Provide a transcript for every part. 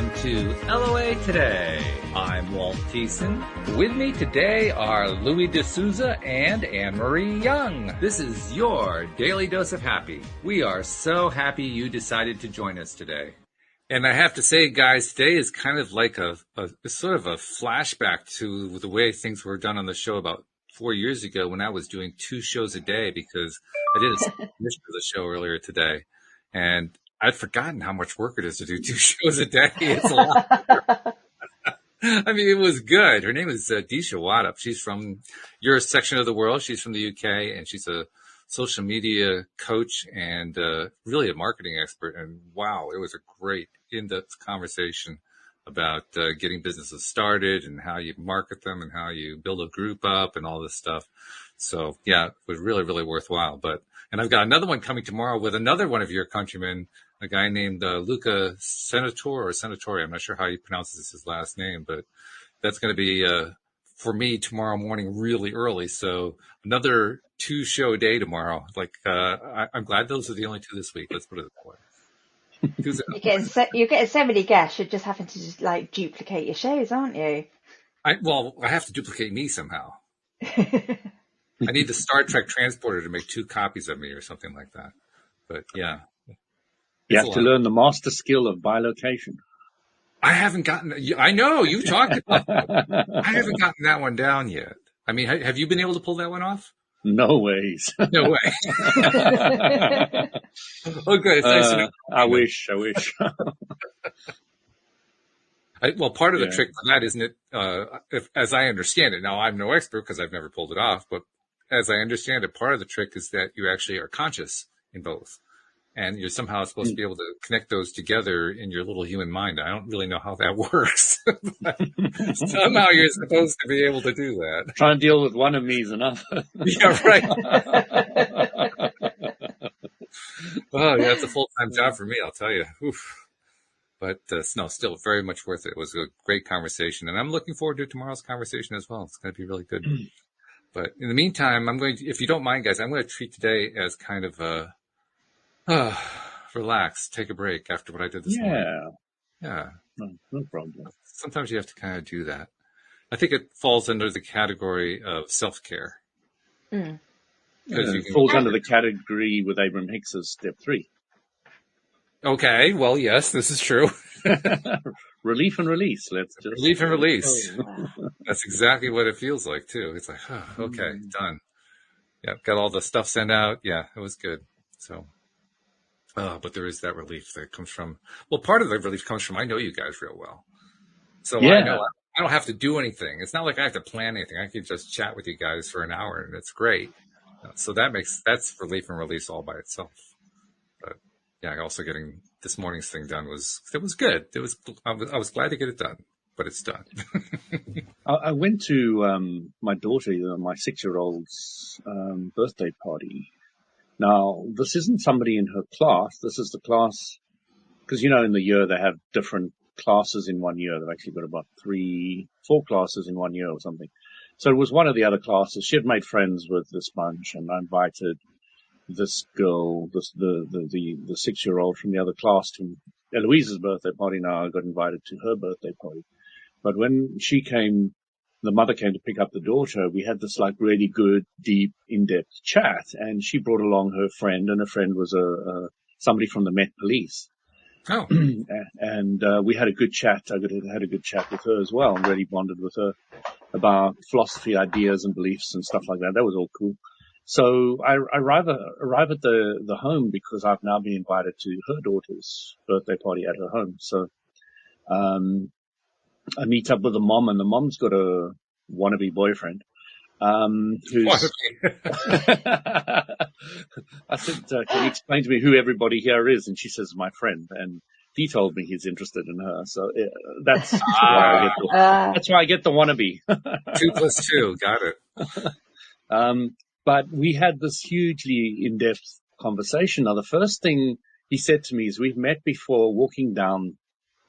welcome to LOA Today. I'm Walt. With me today are Louis D'Souza and Anne-Marie Young. This is your Daily Dose of Happy. We are so happy you decided to join us today. And I have to say, guys, today is kind of like a sort of a flashback to the way things were done on the show about 4 years ago when I was doing 2 shows a day because I did a submission of the show earlier today. And I'd forgotten how much work it is to do 2 shows a day. It's a lot. I mean, it was good. Her name is Disha Waddup. She's from your section of the world. She's from the UK, and she's a social media coach and really a marketing expert. And wow, it was a great in-depth conversation about getting businesses started and how you market them and how you build a group up and all this stuff. So yeah, it was really, really worthwhile. And I've got another one coming tomorrow with another one of your countrymen, a guy named Luca Senatore. I'm not sure how he pronounces his last name, but that's going to be for me tomorrow morning really early. So another 2-show day tomorrow. I'm glad those are the only 2 this week. Let's put it that way. You're getting so many guests. You're just having to duplicate your shows, aren't you? I have to duplicate me somehow. I need the Star Trek transporter to make 2 copies of me or something like that. But yeah. You have to learn the master skill of bilocation. I haven't gotten, I know you talked about that. I haven't gotten that one down yet. I mean, have you been able to pull that one off? No ways. No way. Oh, good. It's nice to know. I wish. Part of the trick for that, isn't it, as I understand it, now I'm no expert because I've never pulled it off, but as I understand it, part of the trick is that you actually are conscious in both. And you're somehow supposed to be able to connect those together in your little human mind. I don't really know how that works. Somehow you're supposed to be able to do that. Try and deal with one of me is enough. Yeah, right. Oh, yeah, it's a full-time job for me, I'll tell you. Oof. But no, still very much worth it. It was a great conversation. And I'm looking forward to tomorrow's conversation as well. It's going to be really good. But in the meantime, if you don't mind, guys, I'm going to treat today as kind of relax, take a break after what I did this morning. Yeah. No problem. Sometimes you have to kind of do that. I think it falls under the category of self-care. It falls under the category with Abraham Hicks's step 3. Okay, well, yes, this is true. Relief and release. Relief and release. That's exactly what it feels like, too. It's like, okay, done. Yeah, got all the stuff sent out. Yeah, it was good. So, but there is that relief that comes from, part of the relief comes from, I know you guys real well. So I know I don't have to do anything. It's not like I have to plan anything. I can just chat with you guys for an hour and it's great. So that's relief and release all by itself. But yeah, also getting this morning's thing done was good. I was glad to get it done, but it's done. I went to my daughter, my 6-year-old's birthday party. Now, this isn't somebody in her class. This is the class, because, in the year they have different classes in one year. They've actually got about 4 classes in one year or something. So it was one of the other classes. She had made friends with this bunch, and I invited this girl, the 6-year-old from the other class to Eloise's birthday party. Now I got invited to her birthday party. But when she came, the mother came to pick up the daughter, we had this really good, deep, in-depth chat, and she brought along her friend, and her friend was somebody from the Met Police. Oh. And we had a good chat. I had a good chat with her as well, and really bonded with her about philosophy, ideas, and beliefs and stuff like that. That was all cool. So I arrive at the home because I've now been invited to her daughter's birthday party at her home. So I meet up with the mom, and the mom's got a wannabe boyfriend. Who's I said, can you explain to me who everybody here is? And she says, my friend. And he told me he's interested in her. So that's why I get the wannabe. 2 + 2. Got it. But we had this hugely in-depth conversation. Now, the first thing he said to me is, we've met before walking down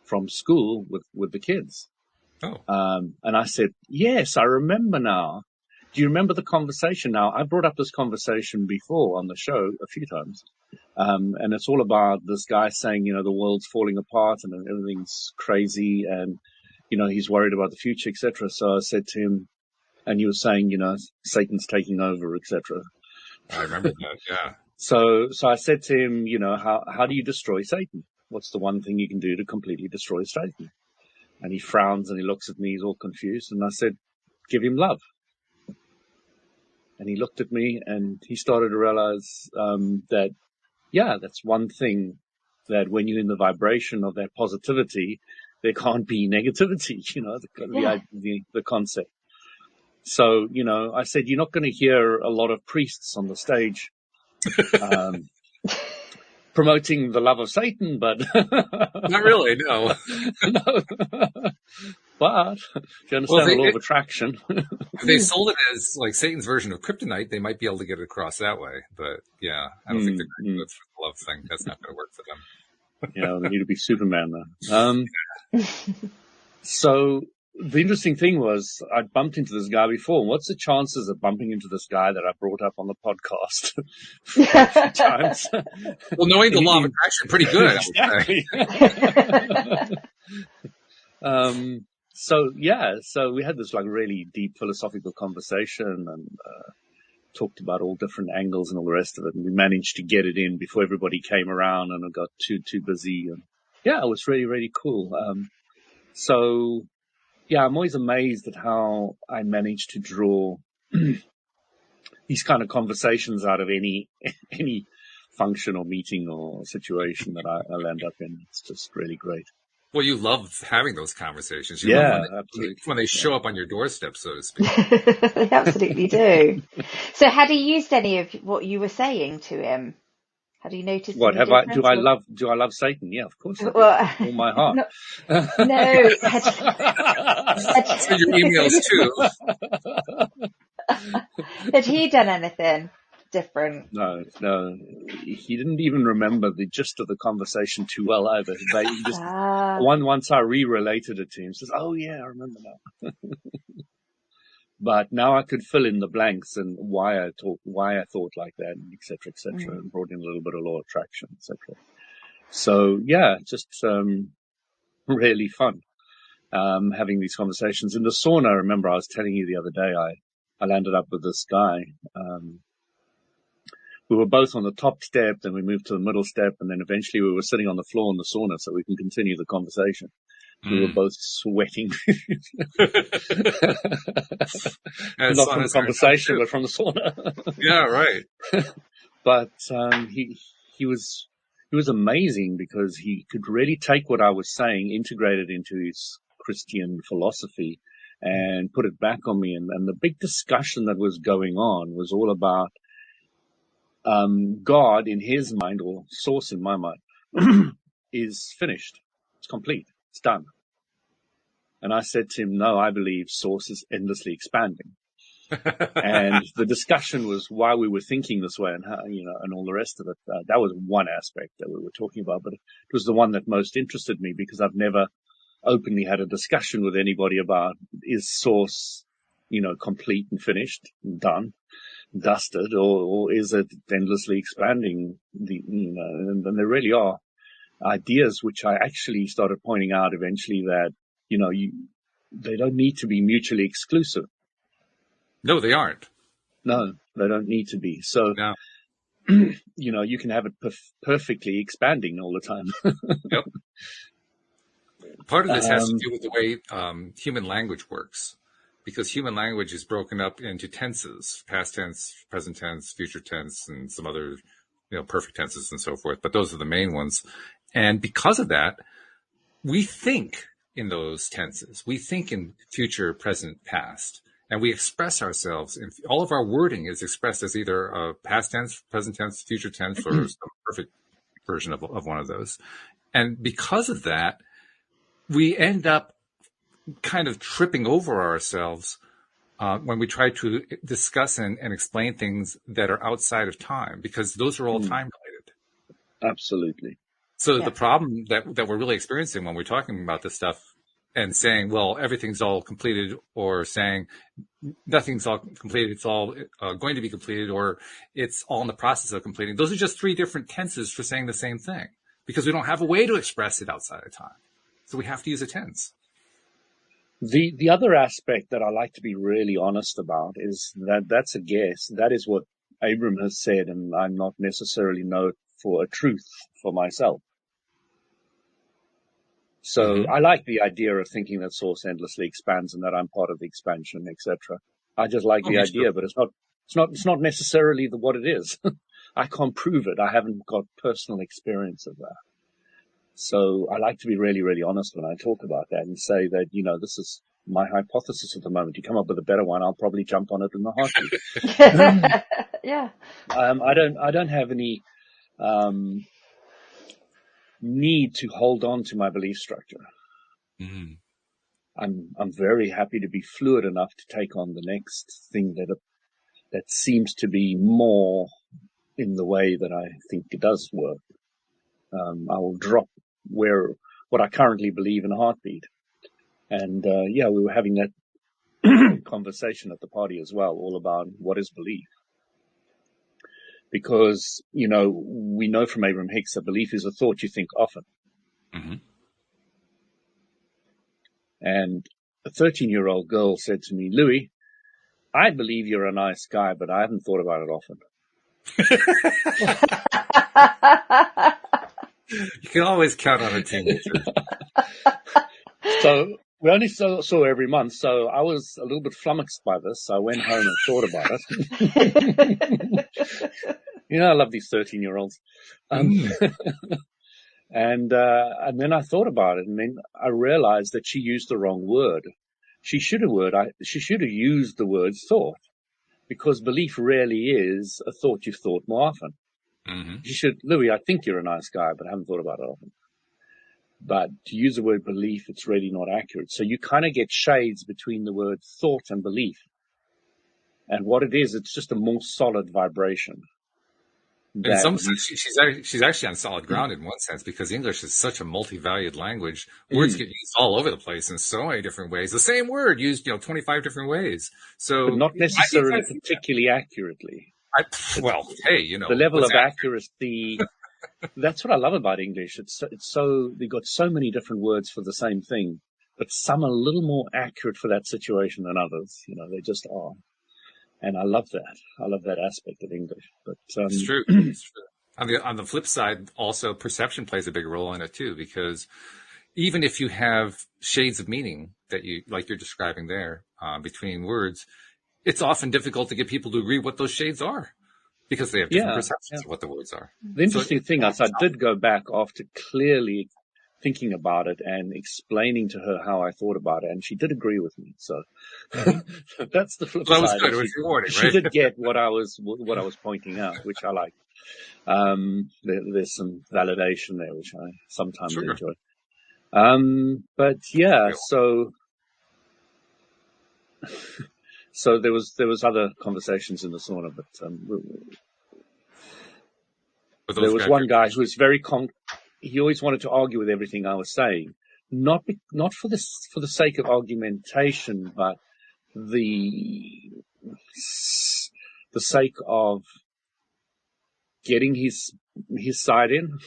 from school with the kids. Oh. And I said, yes, I remember now. do you remember the conversation? Now, I brought up this conversation before on the show a few times. And it's all about this guy saying, the world's falling apart and everything's crazy and, he's worried about the future, etc. So I said to him, and you were saying, Satan's taking over, etc. I remember that, yeah. So I said to him, how do you destroy Satan? What's the one thing you can do to completely destroy Satan? And he frowns and he looks at me, he's all confused. And I said, give him love. And he looked at me and he started to realize that, that's one thing, that when you're in the vibration of that positivity, there can't be negativity, the concept. So, I said, you're not going to hear a lot of priests on the stage promoting the love of Satan, but not really, no. No. But if you understand the law of attraction, if they sold it as like Satan's version of kryptonite, they might be able to get it across that way. But yeah, I don't think they're going to go through the love thing. That's not going to work for them. They need to be Superman though. So the interesting thing was I bumped into this guy before. What's the chances of bumping into this guy that I brought up on the podcast a few times? Well, knowing the law of attraction, pretty good. Exactly. So we had this like really deep philosophical conversation and talked about all different angles and all the rest of it. And we managed to get it in before everybody came around and it got too busy. And it was really, really cool. I'm always amazed at how I managed to draw these kind of conversations out of any function or meeting or situation that I'll end up in. It's just really great. Well, you love having those conversations. Absolutely. When they show up on your doorstep, so to speak. They absolutely do. So had he used any of what you were saying to him? Had you noticed? What have I? Do I love Satan? Yeah, of course. Well, all my heart. No. So your emails too. Had he done anything different? No. He didn't even remember the gist of the conversation too well either. He just once I re-related it to him, says, "Oh yeah, I remember now." But now I could fill in the blanks and why I thought like that, et cetera, and brought in a little bit of law of attraction, et cetera. So just really fun having these conversations. In the sauna, I remember I was telling you the other day, I landed up with this guy. We were both on the top step, then we moved to the middle step, and then eventually we were sitting on the floor in the sauna so we can continue the conversation. We were both sweating. Not from the conversation, but from the sauna. Yeah, right. But he was amazing because he could really take what I was saying, integrate it into his Christian philosophy, and put it back on me. And the big discussion that was going on was all about God in his mind, or source in my mind, is finished. It's complete. It's done. And I said to him, no, I believe source is endlessly expanding. And the discussion was why we were thinking this way and how, and all the rest of it. That was one aspect that we were talking about, but it was the one that most interested me because I've never openly had a discussion with anybody about is source, complete and finished and done, dusted, or is it endlessly expanding? And there really are ideas which I actually started pointing out eventually that, they don't need to be mutually exclusive. No, they aren't. No, they don't need to be. So, no. You can have it perfectly expanding all the time. Yep. Part of this has to do with the way human language works, because human language is broken up into tenses: past tense, present tense, future tense, and some other, perfect tenses and so forth. But those are the main ones. And because of that, we think in those tenses. We think in future, present, past. And we express ourselves, and all of our wording is expressed as either a past tense, present tense, future tense, or some perfect version of one of those. And because of that, we end up kind of tripping over ourselves when we try to discuss and explain things that are outside of time, because those are all time related. Absolutely. So the problem that we're really experiencing when we're talking about this stuff and saying, well, everything's all completed, or saying nothing's all completed, it's all going to be completed, or it's all in the process of completing. Those are just three different tenses for saying the same thing, because we don't have a way to express it outside of time. So we have to use a tense. The other aspect that I like to be really honest about is that's a guess. That is what Abram has said, and I'm not necessarily know it for a truth for myself. So I like the idea of thinking that source endlessly expands and that I'm part of the expansion, etc. I just like the idea, but it's not necessarily what it is. I can't prove it. I haven't got personal experience of that. So I like to be really, really honest when I talk about that and say that, this is my hypothesis at the moment. You come up with a better one, I'll probably jump on it in a heartbeat. Yeah. I don't have any need to hold on to my belief structure. Mm-hmm. I'm very happy to be fluid enough to take on the next thing that seems to be more in the way that I think it does work. I will drop what I currently believe in a heartbeat. And we were having that conversation at the party as well, all about what is belief. Because, we know from Abraham Hicks that belief is a thought you think often. Mm-hmm. And a 13-year-old girl said to me, Louis, I believe you're a nice guy, but I haven't thought about it often. You can always count on a teenager. So we only saw every month, so I was a little bit flummoxed by this. I went home and thought about it. I love these 13-year-olds. And then I thought about it, and then I realized that she used the wrong word. She should have used the word thought, because belief rarely is a thought you've thought more often. Mm-hmm. She should, Louis, I think you're a nice guy, but I haven't thought about it often. But to use the word belief, it's really not accurate. So you kind of get shades between the word thought and belief. And what it is, it's just a more solid vibration. In some sense, she's actually on solid ground in one sense, because English is such a multi-valued language. Words get used all over the place in so many different ways. The same word used, 25 different ways. So, but not necessarily particularly accurately. The level of accuracy. That's what I love about English. It's so they've got so many different words for the same thing, but some are a little more accurate for that situation than others. They just are. And I love that. I love that aspect of English. But it's true. It's true. On the flip side, also perception plays a big role in it too, because even if you have shades of meaning that you're describing there between words, it's often difficult to get people to agree what those shades are, because they have different perceptions of what the words are. The interesting thing is, I did go back after clearly thinking about it and explaining to her how I thought about it, and she did agree with me. So that's the flip side. That was good. It was rewarding, right? She did get what I was pointing out, which I like. There's some validation there, which I sometimes enjoy. But yeah, so there was other conversations in the sauna, but there was one guy who was very he always wanted to argue with everything I was saying, not for the sake of argumentation, but the sake of getting his side in,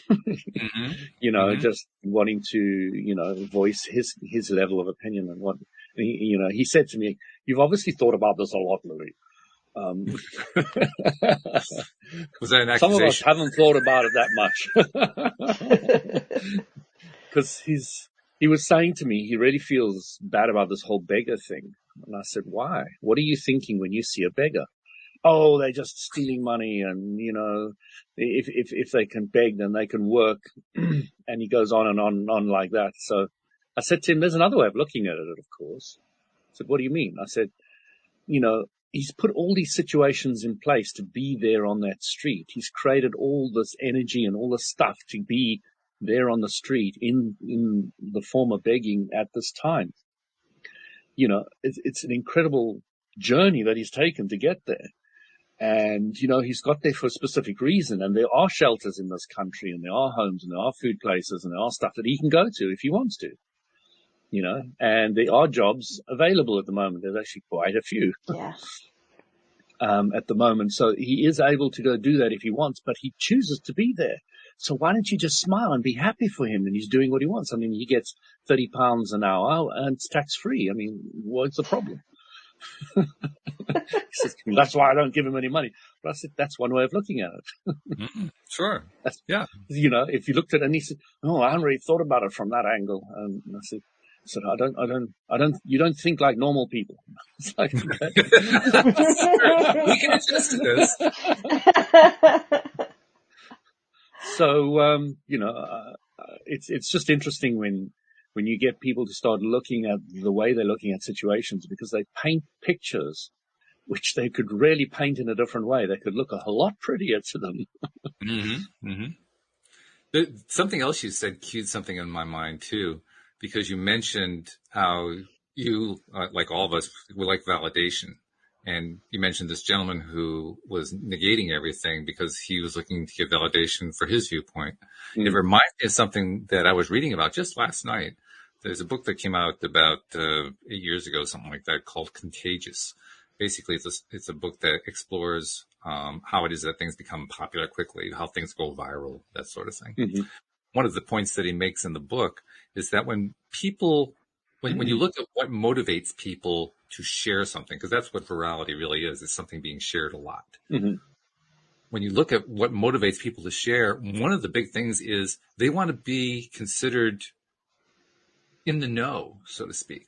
just wanting to, voice his level of opinion and what, he said to me, "You've obviously thought about this a lot, Louis." Was that an accusation? Some of us haven't thought about it that much. Because he was saying to me, he really feels bad about this whole beggar thing. And I said, why? What are you thinking when you see a beggar? Oh, they're just stealing money, and if they can beg, then they can work. And he goes on and on like that. So I said to him, there's another way of looking at it, of course. I said, what do you mean? I said, he's put all these situations in place to be there on that street. He's created all this energy and all this stuff to be there on the street in the form of begging at this time. It's an incredible journey that he's taken to get there. And, he's got there for a specific reason. And there are shelters in this country, and there are homes, and there are food places, and there are stuff that he can go to if he wants to. and there are jobs available at the moment. There's actually quite a few. Yeah. At the moment. So he is able to go do that if he wants, but he chooses to be there. So why don't you just smile and be happy for him and he's doing what he wants? I mean, he gets £30 an hour and it's tax free. I mean, what's the problem? He says, that's why I don't give him any money. But I said, that's one way of looking at it. Sure. Yeah. If you looked at it and he said, oh, I haven't really thought about it from that angle. And I said, you don't think like normal people. It's like, okay. We can adjust to this. So, it's just interesting when you get people to start looking at the way they're looking at situations, because they paint pictures which they could really paint in a different way. They could look a whole lot prettier to them. Mm-hmm. Mm-hmm. Something else you said cued something in my mind too, because you mentioned how you, like all of us, we like validation. And you mentioned this gentleman who was negating everything because he was looking to get validation for his viewpoint. Mm. It reminds me of something that I was reading about just last night. There's a book that came out about 8 years ago, something like that, called Contagious. Basically, it's a book that explores how it is that things become popular quickly, how things go viral, that sort of thing. Mm-hmm. One of the points that he makes in the book is that when people, when you look at what motivates people to share something, because that's what virality really is, it's something being shared a lot. Mm-hmm. When you look at what motivates people to share, one of the big things is they want to be considered in the know, so to speak.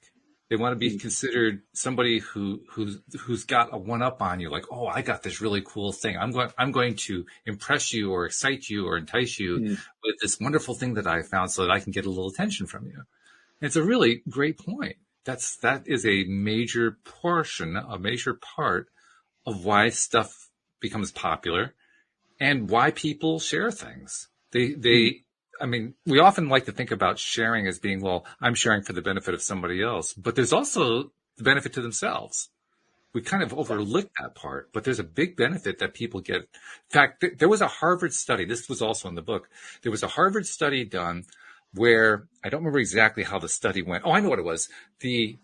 They want to be considered somebody who's got a one-up on you, like, oh, I got this really cool thing. I'm going to impress you or excite you or entice you with this wonderful thing that I found so that I can get a little attention from you. And it's a really great point. That is a major part of why stuff becomes popular and why people share things. I mean, we often like to think about sharing as being, well, I'm sharing for the benefit of somebody else, but there's also the benefit to themselves. We kind of overlook that part, but there's a big benefit that people get. In fact, there was a Harvard study. This was also in the book. There was a Harvard study done where I don't remember exactly how the study went. Oh, I know what it was. The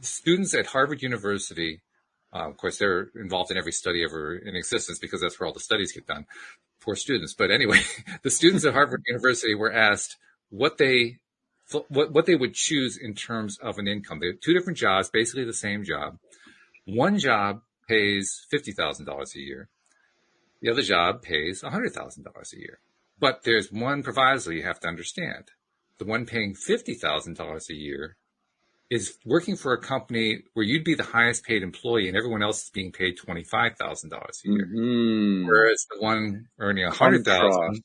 students at Harvard University, of course, they're involved in every study ever in existence because that's where all the studies get done. Poor students. But anyway, the students at Harvard University were asked what they would choose in terms of an income. They had two different jobs, basically the same job. One job pays $50,000 a year. The other job pays $100,000 a year. But there's one proviso you have to understand. The one paying $50,000 a year is working for a company where you'd be the highest paid employee and everyone else is being paid $25,000 a year. Mm-hmm. Whereas the one earning $100,000,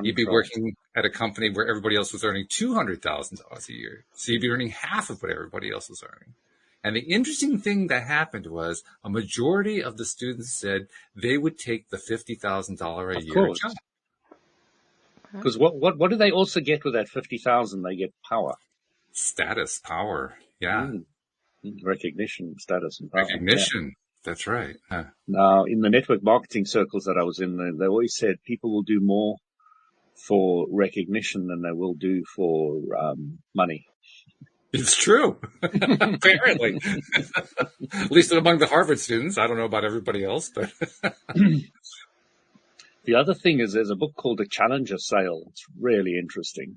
you'd be working at a company where everybody else was earning $200,000 a year. So you'd be earning half of what everybody else was earning. And the interesting thing that happened was a majority of the students said they would take the $50,000 a year job. Because what do they also get with that 50,000? They get power, status, power, yeah, recognition, status, and power. Recognition, yeah. That's right. Now, in the network marketing circles that I was in, they always said people will do more for recognition than they will do for money. It's true, apparently. At least among the Harvard students. I don't know about everybody else, but. The other thing is there's a book called The Challenger Sale. It's really interesting.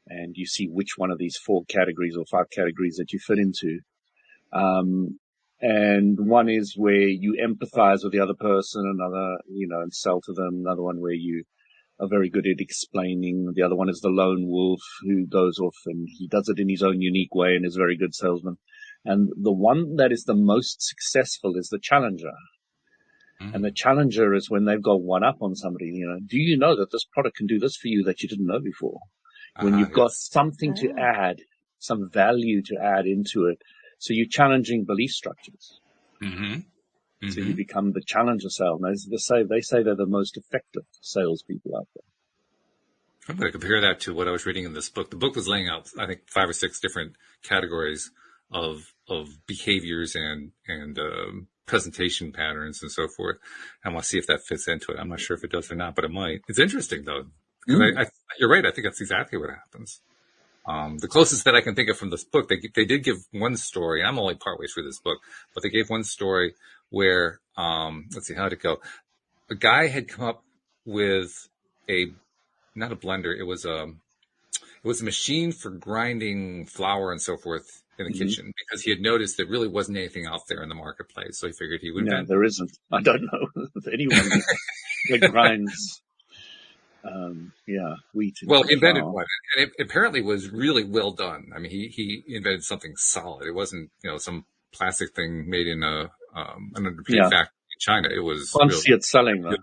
And you see which one of these 4 categories or 5 categories that you fit into. And one is where you empathize with the other person, another, and sell to them. Another one where you are very good at explaining. The other one is the lone wolf who goes off and he does it in his own unique way and is a very good salesman. And the one that is the most successful is the challenger. And the challenger is when they've got one up on somebody, do you know that this product can do this for you that you didn't know before? When you've got something to add, some value to add into it. So you're challenging belief structures. Mm-hmm. Mm-hmm. So you become the challenger sale. And they say they're the most effective salespeople out there. I'm going to compare that to what I was reading in this book. The book was laying out, I think, 5 or 6 different categories of behaviors and presentation patterns and so forth. I want to see if that fits into it. I'm not sure if it does or not, but it might. It's interesting though. You're right. I think that's exactly what happens. The closest that I can think of from this book, they did give one story. I'm only partway through this book, but they gave one story where, let's see, how'd it go? A guy had come up with not a blender. It was a machine for grinding flour and so forth in the kitchen, because he had noticed there really wasn't anything out there in the marketplace. So he figured he would invent. No, there isn't. I don't know if anyone that grinds, wheat. Well, he invented one, and it apparently was really well done. I mean, he invented something solid. It wasn't, some plastic thing made in an underpaid factory in China. It was. Can't see it selling though.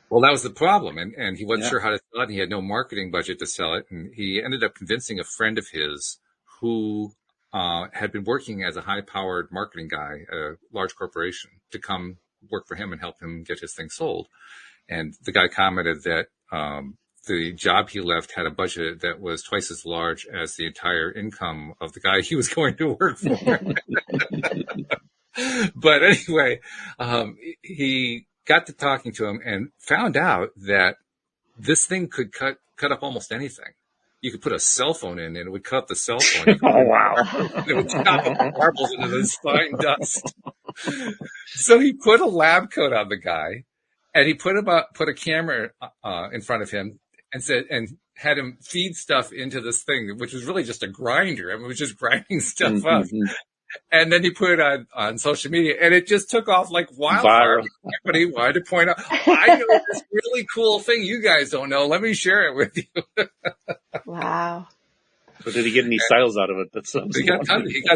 Well, that was the problem, and he wasn't sure how to sell it, and he had no marketing budget to sell it, and he ended up convincing a friend of his who had been working as a high-powered marketing guy at a large corporation to come work for him and help him get his thing sold. And the guy commented that the job he left had a budget that was twice as large as the entire income of the guy he was going to work for. But anyway, he got to talking to him and found out that this thing could cut up almost anything. You could put a cell phone in and it would cut up the cell phone. Oh, wow. It would chop up marbles into this fine dust. So he put a lab coat on the guy, and he put a camera in front of him and had him feed stuff into this thing, which was really just a grinder. I mean, it was just grinding stuff up. And then he put it on social media, and it just took off like wildfire. Everybody wanted to point out, I know this really cool thing you guys don't know. Let me share it with you. Wow. But did he get any sales out of it? He got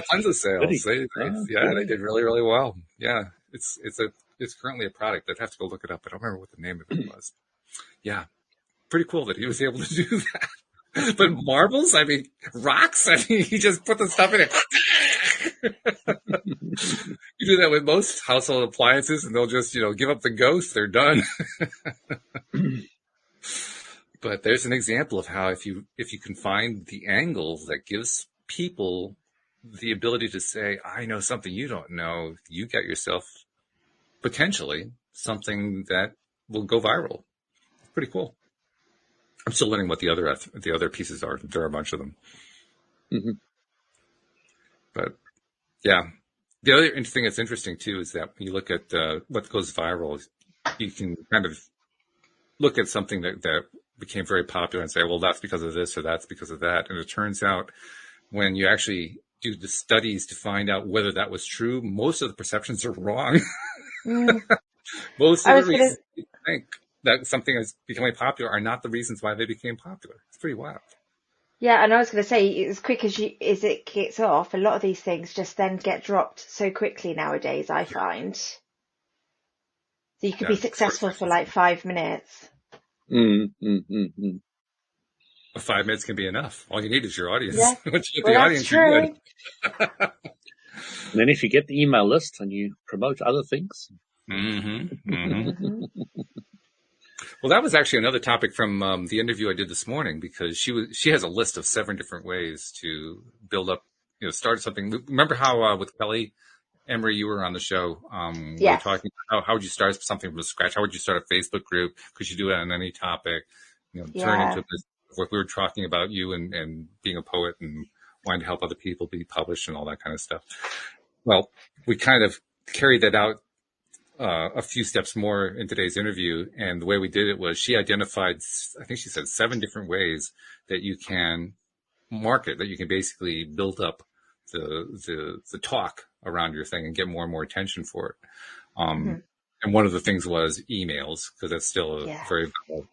tons of sales. They did really, really well. Yeah. It's currently a product. I'd have to go look it up. I don't remember what the name of it was. Yeah. Pretty cool that he was able to do that. But marbles, I mean, rocks, I mean, he just put the stuff in it. You do that with most household appliances, and they'll just, give up the ghost. They're done. But there's an example of how if you can find the angle that gives people the ability to say, I know something you don't know, you got yourself potentially something that will go viral. It's pretty cool. I'm still learning what the other pieces are. There are a bunch of them. Mm-hmm. But yeah, the other thing that's interesting too is that when you look at what goes viral, you can kind of look at something that became very popular and say, well, that's because of this or that's because of that. And it turns out when you actually do the studies to find out whether that was true, most of the perceptions are wrong. Most of the reasons you think that something is becoming popular are not the reasons why they became popular. It's pretty wild. Yeah, and I was going to say, as quick as it kicks off, a lot of these things just then get dropped so quickly nowadays, I find. So you could be successful for like 5 minutes. 5 minutes can be enough. All you need is your audience. Yeah. Once you get the audience, you're good. And then if you get the email list and you promote other things. Well, that was actually another topic from the interview I did this morning, because she has a list of 7 different ways to build up, start something. Remember how with Kelly, Emery, you were on the show. We were talking about how would you start something from scratch? How would you start a Facebook group? Could you do it on any topic? Turn into a business. We were talking about you and being a poet and wanting to help other people be published and all that kind of stuff. Well, we kind of carried that out a few steps more in today's interview. And the way we did it was she identified, I think she said 7 different ways that you can market, that you can basically build up the talk around your thing and get more and more attention for it. And one of the things was emails, because that's still a very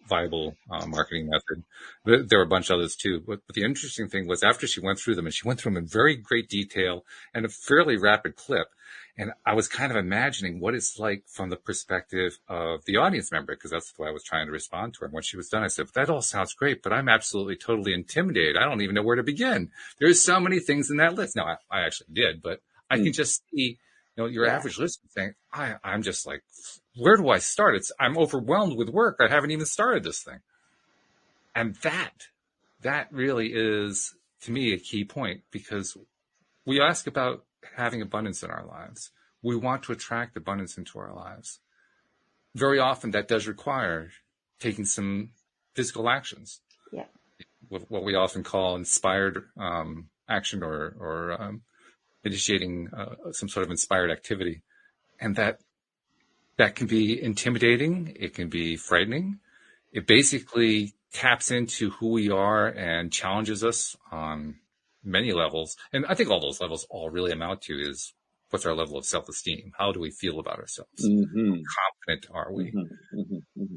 viable marketing method. But there were a bunch of others too. But the interesting thing was after she went through them, and she went through them in very great detail and a fairly rapid clip. And I was kind of imagining what it's like from the perspective of the audience member, because that's the way I was trying to respond to her. And when she was done, I said, that all sounds great, but I'm absolutely totally intimidated. I don't even know where to begin. There's so many things in that list. Now, I actually did, but I can just see, your average listener saying, I'm just like, where do I start? I'm overwhelmed with work. I haven't even started this thing. And that really is, to me, a key point, because we ask about having abundance in our lives. We want to attract abundance into our lives. Very often that does require taking some physical actions. Yeah. what we often call inspired action or initiating some sort of inspired activity. And that can be intimidating. It can be frightening. It basically taps into who we are and challenges us on many levels. And I think all those levels all really amount to is what's our level of self-esteem? How do we feel about ourselves? Mm-hmm. How confident are we? Mm-hmm. Mm-hmm.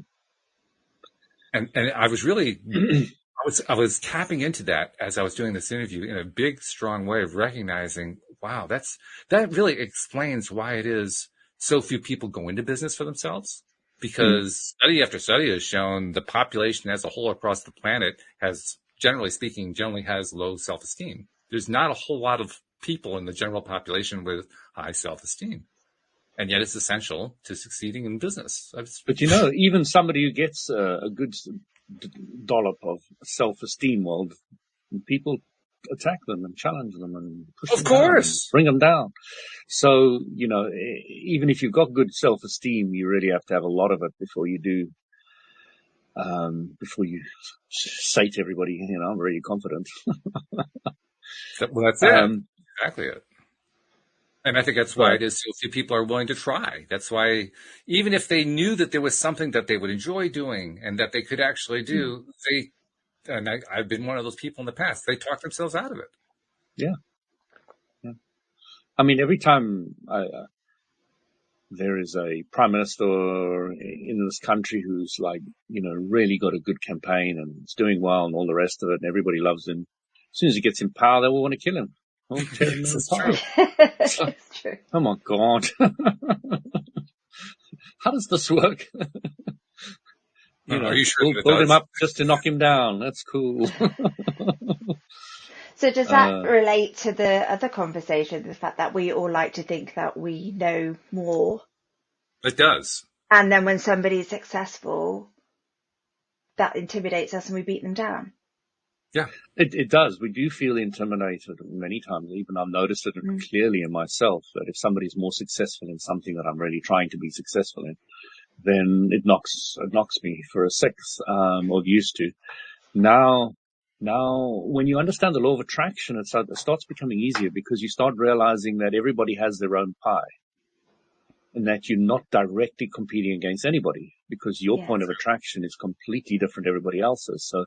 And I was really, I was tapping into that as I was doing this interview in a big, strong way of recognizing, wow, that really explains why it is so few people go into business for themselves. Because study after study has shown the population as a whole across the planet generally has low self-esteem. There's not a whole lot of people in the general population with high self-esteem. And yet it's essential to succeeding in business. But even somebody who gets a good dollop of self-esteem, well, people attack them and challenge them and push them down and bring them down. So, even if you've got good self-esteem, you really have to have a lot of it before you say to everybody, I'm really confident. Well, that's it. Exactly it. And I think that's why it is so few people are willing to try. That's why even if they knew that there was something that they would enjoy doing and that they could actually do, I've been one of those people in the past, they talk themselves out of it. Yeah. I mean, every time there is a prime minister in this country who's really got a good campaign and is doing well and all the rest of it, and everybody loves him, as soon as he gets in power, they all want to kill him. Tear him apart. It's true. Oh my God. How does this work? Are you sure build him up just to knock him down. That's cool. So does that relate to the other conversation, the fact that we all like to think that we know more? It does. And then when somebody's successful, that intimidates us and we beat them down. Yeah. It does. We do feel intimidated many times. Even I've noticed it clearly in myself that if somebody's more successful in something that I'm really trying to be successful in, then it knocks me for a six, or used to. Now, when you understand the law of attraction, it starts becoming easier because you start realizing that everybody has their own pie and that you're not directly competing against anybody because your point of attraction is completely different to everybody else's. So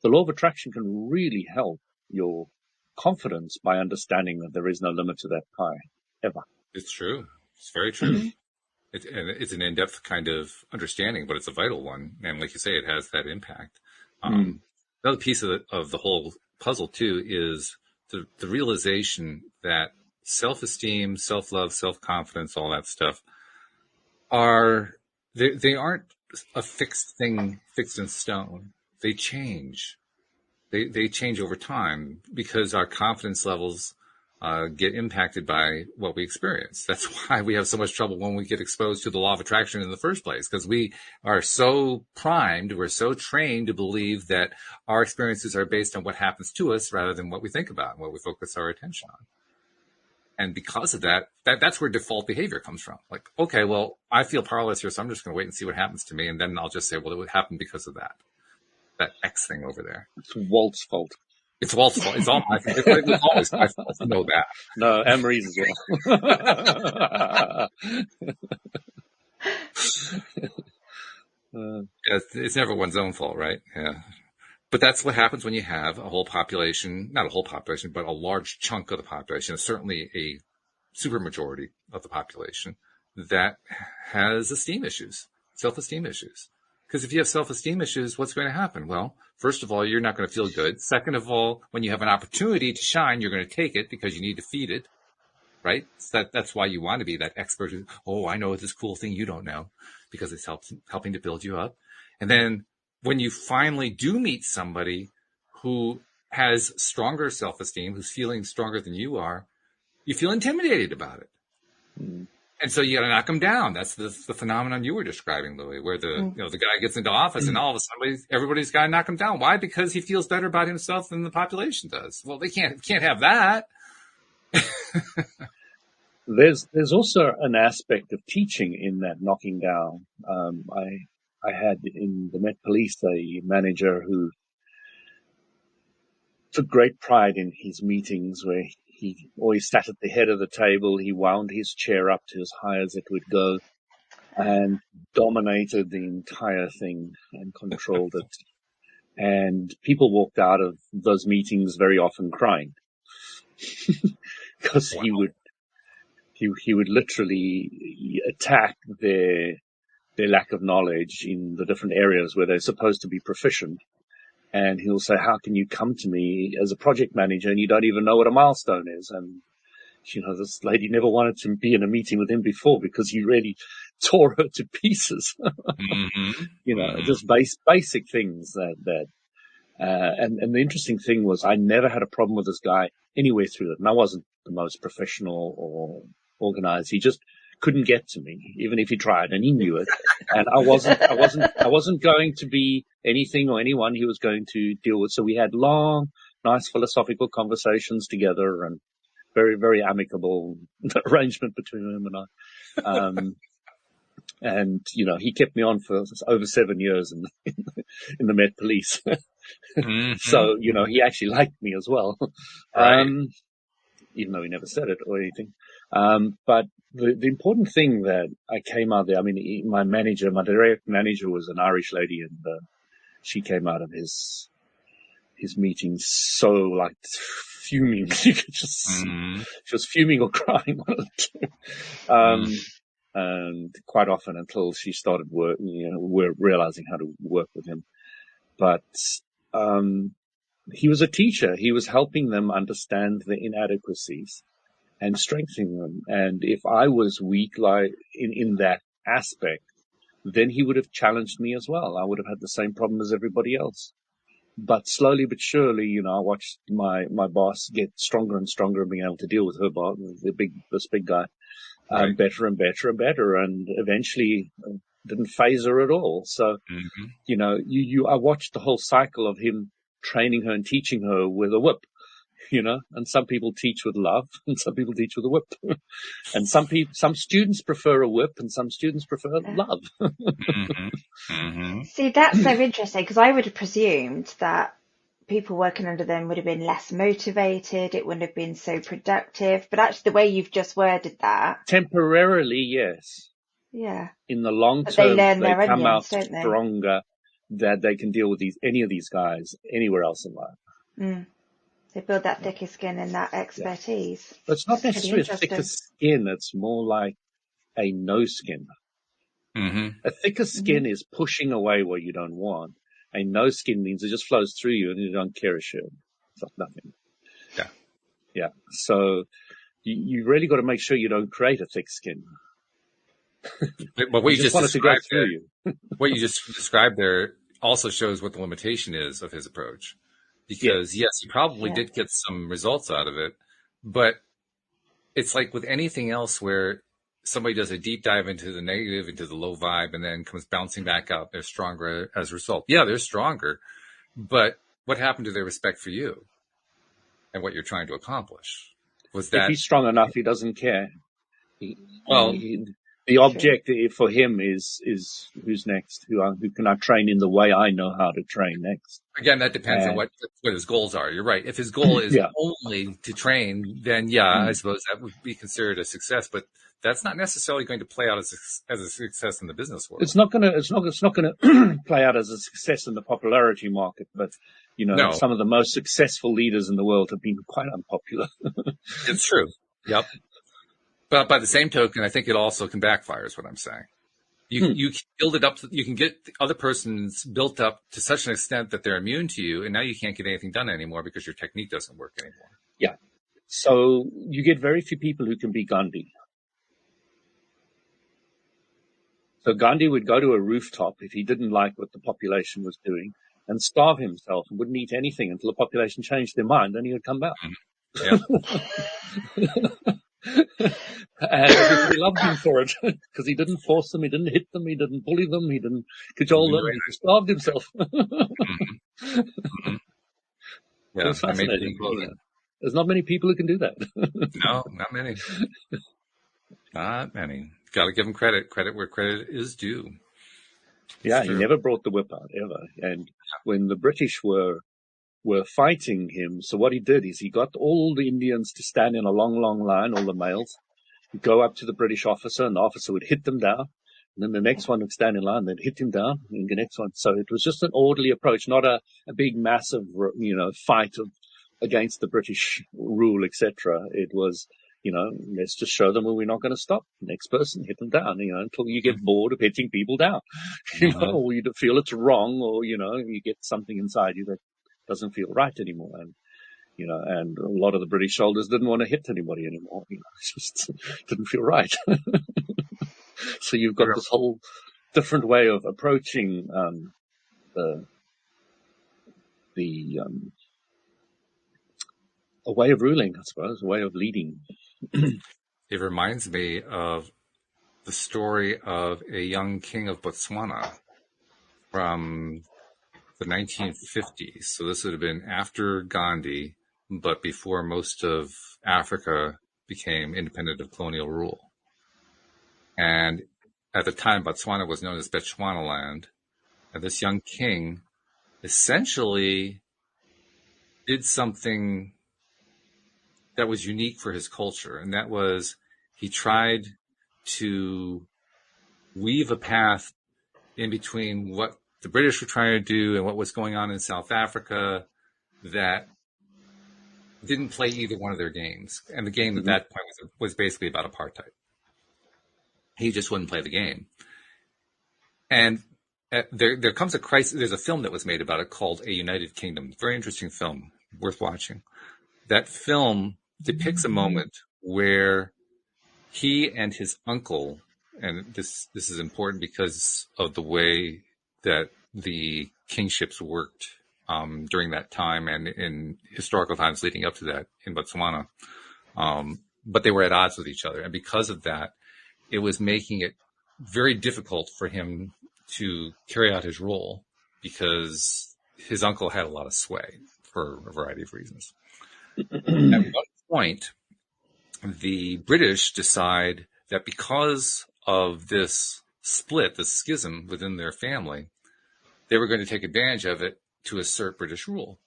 the law of attraction can really help your confidence by understanding that there is no limit to that pie, ever. It's true. It's very true. Mm-hmm. It's an in-depth kind of understanding, but it's a vital one. And like you say, it has that impact. Another piece of the whole puzzle, too, is the realization that self-esteem, self-love, self-confidence, all that stuff, they aren't a fixed thing, fixed in stone. They change. They change over time because our confidence levels get impacted by what we experience. That's why we have so much trouble when we get exposed to the law of attraction in the first place, because we are so primed, we're so trained to believe that our experiences are based on what happens to us rather than what we think about and what we focus our attention on. And because of that's where default behavior comes from. Like, okay, well, I feel powerless here, so I'm just going to wait and see what happens to me. And then I'll just say, well, it would happen because of that X thing over there. It's Walt's fault. It's Walt's fault. It's all my fault. It's always my fault. I know that. No, Anne-Marie's as well. It's never one's own fault, right? Yeah. But that's what happens when you have a whole population, not a whole population, but a large chunk of the population, certainly a supermajority of the population that has esteem issues, self-esteem issues. Because if you have self-esteem issues, what's going to happen? Well, first of all, you're not going to feel good. Second of all, when you have an opportunity to shine, you're going to take it because you need to feed it, right? So that's why you want to be that expert who, I know this cool thing you don't know, because it's helping to build you up. And then when you finally do meet somebody who has stronger self-esteem, who's feeling stronger than you are, you feel intimidated about it. Mm. And so you got to knock them down. That's the phenomenon you were describing, Louis, where the guy gets into office and all of a sudden everybody's got to knock him down. Why? Because he feels better about himself than the population does. Well, they can't have that. There's also an aspect of teaching in that knocking down. I had in the Met Police a manager who took great pride in his meetings where he always sat at the head of the table. He wound his chair up to as high as it would go and dominated the entire thing and controlled it. And people walked out of those meetings very often crying because he would literally attack their lack of knowledge in the different areas where they're supposed to be proficient. And he'll say, how can you come to me as a project manager and you don't even know what a milestone is? And, this lady never wanted to be in a meeting with him before because he really tore her to pieces. Just basic things and the interesting thing was I never had a problem with this guy anywhere through it. And I wasn't the most professional or organized. He just couldn't get to me, even if he tried, and he knew it. And I wasn't going to be anything or anyone he was going to deal with. So we had long, nice philosophical conversations together and very, very amicable arrangement between him and I. And, he kept me on for over 7 years in the Met Police. So, he actually liked me as well. Right. Even though he never said it or anything. But the important thing that I came out there, my direct manager was an Irish lady, and she came out of his meetings so fuming. You could just see she was fuming or crying. And quite often until she started we're realizing how to work with him. But he was a teacher. He was helping them understand the inadequacies and strengthening them. And if I was weak in that aspect, then he would have challenged me as well. I would have had the same problem as everybody else. But slowly but surely, I watched my boss get stronger and stronger and being able to deal with her boss, this big guy, better and better and better. And eventually didn't phase her at all. So, I watched the whole cycle of him training her and teaching her with a whip, and some people teach with love and some people teach with a whip. And some students prefer a whip and some students prefer love. See, that's so interesting because I would have presumed that people working under them would have been less motivated. It wouldn't have been so productive. But actually the way you've just worded that. Temporarily, yes. Yeah. In the long term, they come out stronger that they can deal with any of these guys anywhere else in life. They build that thicker skin and that expertise. But it's not necessarily a thicker skin. It's more like a no skin. A thicker skin is pushing away what you don't want. A no skin means it just flows through you and you don't care a shit. It's like nothing. Yeah. So you really got to make sure you don't create a thick skin. But what you just described there, what you just described there also shows what the limitation is of his approach. Because yes, he probably did get some results out of it, but it's like with anything else where somebody does a deep dive into the negative, into the low vibe, and then comes bouncing back out, they're stronger as a result. Yeah, they're stronger, but what happened to their respect for you and what you're trying to accomplish? Was that if he's strong enough, he doesn't care. The object for him is who's next, who can I train in the way I know how to train next. Again, that depends on what his goals are. You're right. If his goal is only to train, then I suppose that would be considered a success. But that's not necessarily going to play out as a success in the business world. It's not going to play out as a success in the popularity market. But some of the most successful leaders in the world have been quite unpopular. It's true. Yep. But by the same token, I think it also can backfire is what I'm saying. You can build it up. You can get the other person's built up to such an extent that they're immune to you. And now you can't get anything done anymore because your technique doesn't work anymore. Yeah. So you get very few people who can be Gandhi. So Gandhi would go to a rooftop if he didn't like what the population was doing and starve himself and wouldn't eat anything until the population changed their mind. Then he would come back. Yeah. And everybody loved him for it because he didn't force them, he didn't hit them, he didn't bully them, he didn't cajole them, he starved himself. Yeah, fascinating. There's not many people who can do that. No, not many. Not many. Got to give him credit where credit is due. Yeah, he never brought the whip out ever. And when the British were were fighting him. So what he did is he got all the Indians to stand in a long, long line, all the males, go up to the British officer, and the officer would hit them down. And then the next one would stand in line, they'd hit him down, and the next one. So it was just an orderly approach, not a big, massive, fight against the British rule, etc. It was, let's just show them where we're not going to stop. Next person, hit them down, until you get bored of hitting people down, or you feel it's wrong, or, you get something inside you that doesn't feel right anymore. And a lot of the British soldiers didn't want to hit anybody anymore. It just didn't feel right. So you've got this whole different way of approaching a way of ruling, I suppose, a way of leading. It reminds me of the story of a young king of Botswana from the 1950s. So this would have been after Gandhi, but before most of Africa became independent of colonial rule. And at the time, Botswana was known as Bechuanaland. And this young king essentially did something that was unique for his culture. And that was he tried to weave a path in between what the British were trying to do and what was going on in South Africa that didn't play either one of their games. And the game at that point was basically about apartheid. He just wouldn't play the game. And there comes a crisis. There's a film that was made about it called A United Kingdom. Very interesting film, worth watching. That film depicts a moment where he and his uncle, and this is important because of the way that the kingships worked during that time and in historical times leading up to that in Botswana. But they were at odds with each other. And because of that, it was making it very difficult for him to carry out his role because his uncle had a lot of sway for a variety of reasons. At one point, the British decide that because of this split, this schism within their family, they were going to take advantage of it to assert British rule.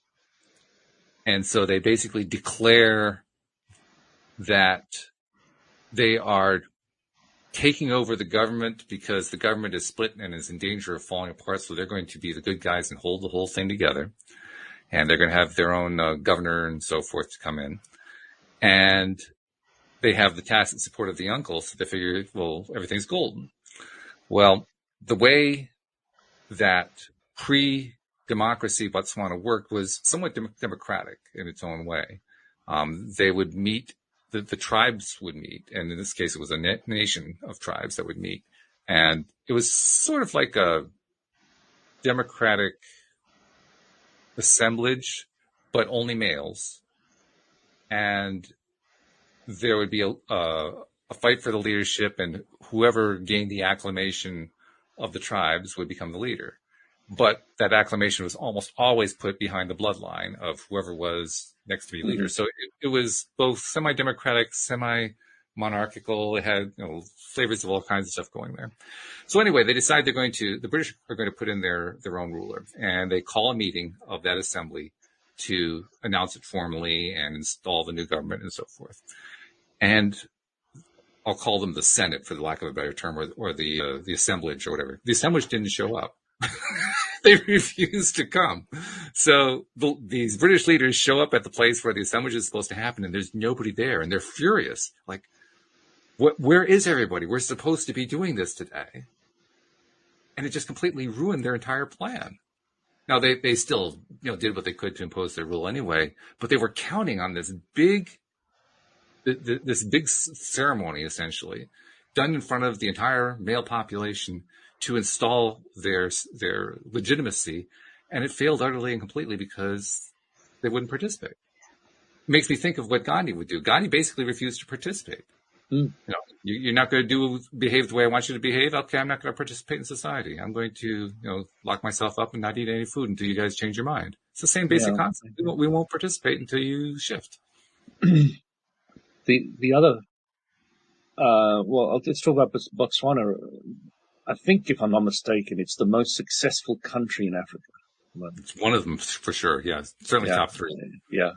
And so they basically declare that they are taking over the government because the government is split and is in danger of falling apart. So they're going to be the good guys and hold the whole thing together. And they're going to have their own governor and so forth to come in. And they have the tacit support of the uncle. So they figure, well, everything's golden. Well, the way that pre-democracy Botswana worked was somewhat democratic in its own way. They would meet. The tribes would meet, and in this case, it was a nation of tribes that would meet. And it was sort of like a democratic assemblage, but only males. And there would be a fight for the leadership, and whoever gained the acclamation of the tribes would become the leader. But that acclamation was almost always put behind the bloodline of whoever was next to be leader. So it was both semi-democratic, semi-monarchical. It had flavors of all kinds of stuff going there. So anyway, they decide the British are going to put in their own ruler, and they call a meeting of that assembly to announce it formally and install the new government and so forth. And I'll call them the Senate, for the lack of a better term, or the assemblage or whatever. The assemblage didn't show up. They refused to come. So these British leaders show up at the place where the assemblage is supposed to happen, and there's nobody there, and they're furious. Like, where is everybody? We're supposed to be doing this today. And it just completely ruined their entire plan. Now, they still did what they could to impose their rule anyway, but they were counting on this big ceremony, essentially, done in front of the entire male population to install their legitimacy, and it failed utterly and completely because they wouldn't participate. It makes me think of what Gandhi would do. Gandhi basically refused to participate. You're not going to behave the way I want you to behave. Okay, I'm not going to participate in society. I'm going to lock myself up and not eat any food until you guys change your mind. It's the same basic concept. We won't participate until you shift. The other, let's talk about Botswana. I think, if I'm not mistaken, it's the most successful country in Africa. But, It's one of them for sure. Yeah, certainly top 3. Yeah.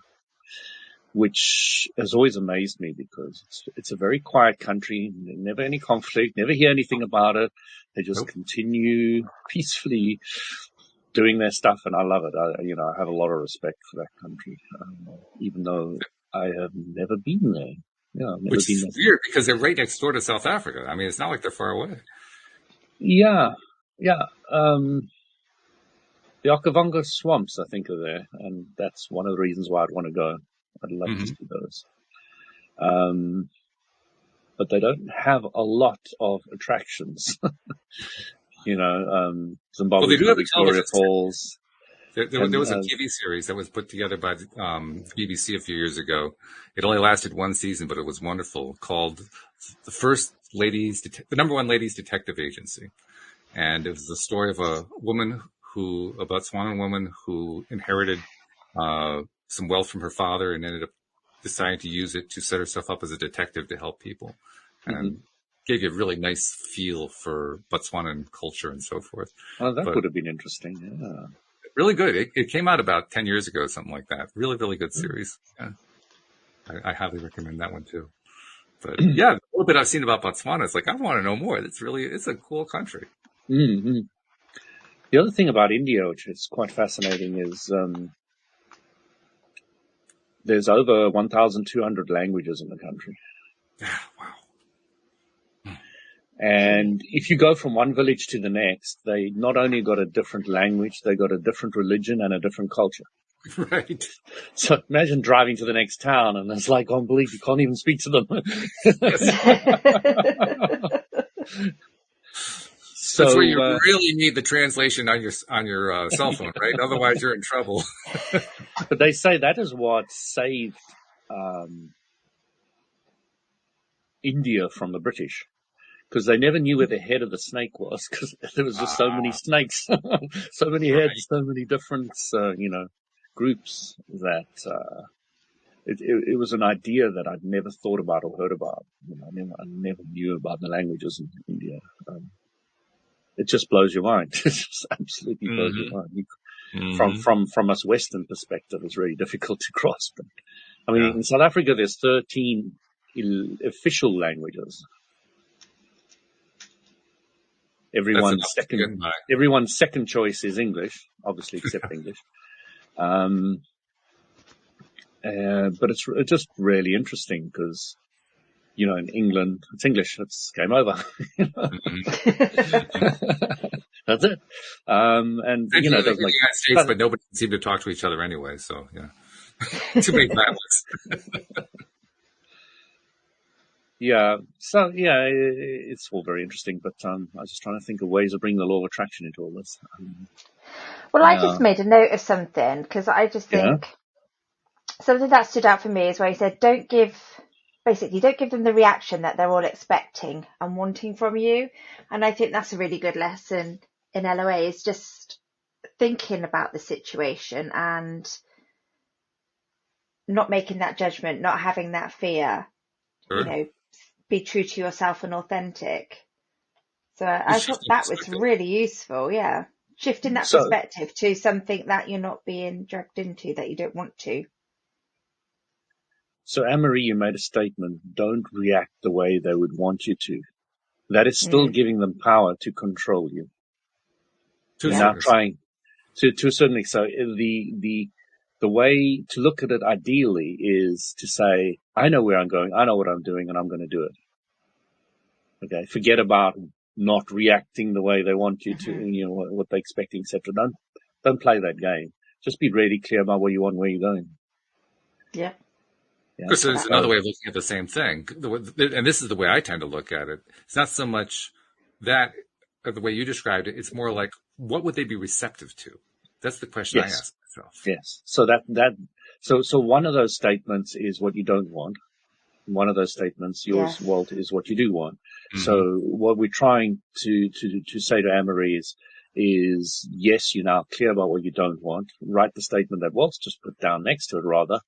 Which has always amazed me because it's a very quiet country, never any conflict, never hear anything about it. They just continue peacefully doing their stuff, and I love it. I have a lot of respect for that country, even though I have never been there. Yeah, I've never Which been is there. weird because they're right next door to South Africa. I mean, it's not like they're far away. Yeah. The Okavango swamps, I think, are there, and that's one of the reasons why I'd want to go. I'd love to see those. But they don't have a lot of attractions. Zimbabwe, Well, they do have a Victoria television Falls. There was a TV series that was put together by the BBC a few years ago. It only lasted one season, but it was wonderful, called the number one ladies detective agency. And it was the story of a Botswanan woman who inherited some wealth from her father and ended up deciding to use it to set herself up as a detective to help people. And gave you a really nice feel for Botswanan culture and so forth. Oh, that would have been interesting. Yeah. Really good. It came out about 10 years ago, something like that. Really, really good series. Yeah. I highly recommend that one too. But yeah, a little bit I've seen about Botswana, it's like, I want to know more. It's a cool country. Mm-hmm. The other thing about India, which is quite fascinating, is there's over 1,200 languages in the country. Wow. And if you go from one village to the next, they not only got a different language, they got a different religion and a different culture. Right. So imagine driving to the next town and it's like, unbelievable, you can't even speak to them. So, that's where you really need the translation on your cell phone, right? Otherwise, you're in trouble. But they say that is what saved India from the British, because they never knew where the head of the snake was, because there was just so many snakes, so many heads, so many different, groups that it was an idea that I'd never thought about or heard about. I never knew about the languages in India. It just blows your mind. It just absolutely blows your mind. From us Western perspective, it's really difficult to grasp. I mean, in South Africa, there's 13 official languages. Everyone's second choice is English, obviously, except English. But it's just really interesting because, in England, it's English. It's game over. That's it. And the United States, but nobody can seem to talk to each other anyway. So yeah, too many violence. Yeah. So yeah, it's all very interesting. But I was just trying to think of ways of bringing the law of attraction into all this. Well, I just made a note of something because I just think something that stood out for me is where he said, don't give them the reaction that they're all expecting and wanting from you. And I think that's a really good lesson in LOA, is just thinking about the situation and not making that judgment, not having that fear, be true to yourself and authentic. So I thought that was really useful. Yeah. Shifting that perspective to something that you're not being dragged into, that you don't want to. So, Anne-Marie, you made a statement, don't react the way they would want you to. That is still giving them power to control you. Now trying to a certain extent. So the way to look at it ideally is to say, I know where I'm going, I know what I'm doing, and I'm going to do it. Okay. Forget about not reacting the way they want you to, what they're expecting, etc. Don't play that game. Just be really clear about where you want, where you're going. Yeah. Because there's another way of looking at the same thing. And this is the way I tend to look at it. It's not so much that, the way you described it, it's more like, what would they be receptive to? That's the question I ask myself. Yes. So so one of those statements is what you don't want. One of those statements, yours, Walt, is what you do want. Mm-hmm. So what we're trying to say to Anne-Marie is yes, you're now clear about what you don't want. Write the statement that Walt's just put down next to it, rather,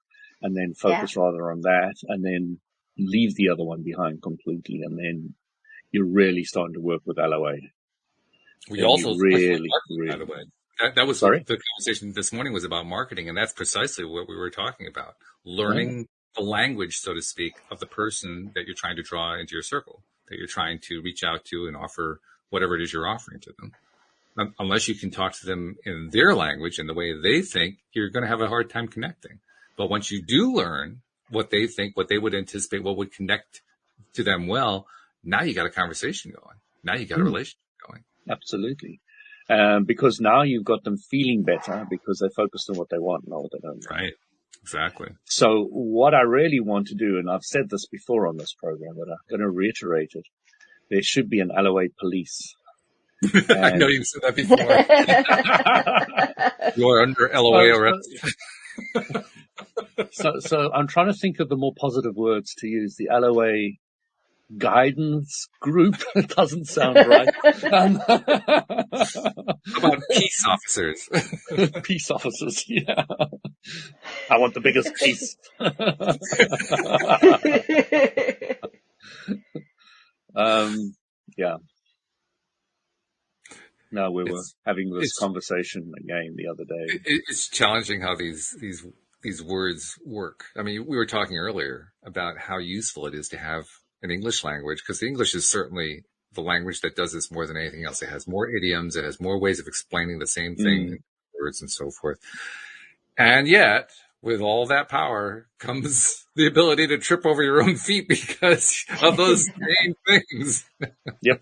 and then focus rather on that, and then leave the other one behind completely, and then you're really starting to work with LOA. We also really, by the way. That was Sorry? the conversation this morning was about marketing, and that's precisely what we were talking about. Learning the language, so to speak, of the person that you're trying to draw into your circle, that you're trying to reach out to and offer whatever it is you're offering to them. Unless you can talk to them in their language and the way they think, you're going to have a hard time connecting. But once you do learn what they think, what they would anticipate, what would connect to them well, now you got a conversation going. Now you got a relationship going. Absolutely. Because now you've got them feeling better because they're focused on what they want, not what they don't want. Right. Exactly. So what I really want to do, and I've said this before on this program, but I'm going to reiterate it, there should be an LOA police. I know you've said that before. You're under LOA arrest. So I'm trying to think of the more positive words to use. The LOA guidance group. It doesn't sound right. How about peace officers? Peace officers, yeah. I want the biggest peace. Yeah. No, we were having this conversation again the other day. It's challenging how these words work. I mean, we were talking earlier about how useful it is to have an English language, because the English is certainly the language that does this more than anything else. It has more idioms. It has more ways of explaining the same thing in words and so forth. And yet, with all that power comes the ability to trip over your own feet because of those same things. Yep.